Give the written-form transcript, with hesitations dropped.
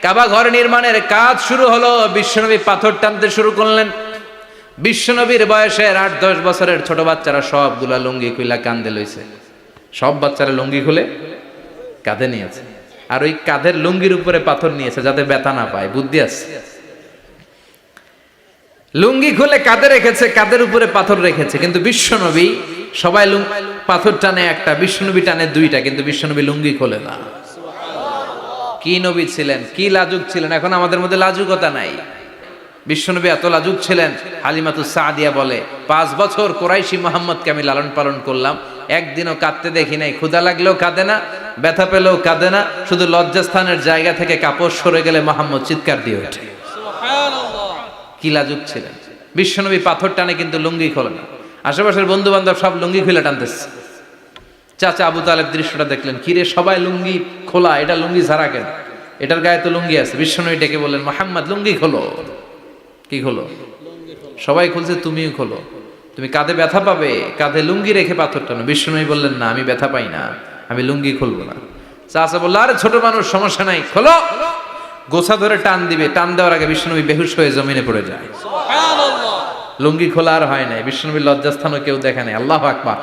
কাবা ঘর নির্মাণের কাজ শুরু হলো, বিশ্বনবী পাথর টানতে শুরু করলেন। বিশ্বনবীর বয়সের 8-10 বছরের ছোট বাচ্চারা সবগুলা লুঙ্গি খুলে কাঁধে লইছে। সব বাচ্চারা লুঙ্গি খুলে কাঁধে নিয়েছে, আর ওই কাঁধের লুঙ্গির উপরে পাথর নিয়েছে যাতে ব্যথা না পায়। বুদ্ধি আছে। লুঙ্গি খুলে কাঁধে রেখেছে, কাঁধের উপরে পাথর রেখেছে, কিন্তু বিশ্বনবী সবাই পাথর টানে একটা, বিশ্বনবী টানে দুইটা, কিন্তু বিশ্বনবী লুঙ্গি খোলে না। কি নবী ছিলেন, কি লাজুক ছিলেন! এখন আমাদের মধ্যে লাজুকতা নাই। বিশ্বনবী এত লাজুক ছিলেন, হালিমাতুস সাদিয়া বলে 5 বছর কুরাইশি মুহাম্মদকে আমি লালন পালন করলাম, একদিনও কাঁদতে দেখি নাই। ক্ষুধা লাগলেও কাঁদে না, ব্যথা পেলেও কাঁদে না, শুধু লজ্জাস্থানের জায়গা থেকে কাপড় সরে গেলে মুহাম্মদ চিৎকার দিয়ে ওঠে। কি লাজুক ছিলেন! বিশ্বনবী পাথর টানে কিন্তু লুঙ্গি খোলে না। আশেপাশের বন্ধু বান্ধব সব লুঙ্গি খুলে টানতেছে। চাচা আবু তালেব দৃশ্যটা দেখলেন, কিরে সবাই লুঙ্গি খোলা, এটা লুঙ্গি ছাড়া কেন? এটার গায়ে তো লুঙ্গি আছে। বিশ্বনবী ডেকে বললেন, মুহাম্মদ লুঙ্গি খোলো। কি খোলো? সবাই খুলছে, তুমিও খোলো, তুমি কাঁধে ব্যথা পাবে, কাঁধে লুঙ্গি রেখে পাথর টানো। বিশ্বনবী বললেন, না আমি ব্যথা পাই না, আমি লুঙ্গি খুলবো না। চাচা বলল, আরে ছোট মানুষ, সমস্যা নাই, খোলো। গোছা ধরে টান দিবে, টান দেওয়ার আগে বিশ্বনবী বেহুশ হয়ে জমিনে পড়ে যায়। লুঙ্গি খোলা আর হয় নাই। বিশ্বনবীর লজ্জাস্থানও কেউ দেখে নাই। আল্লাহু আকবার।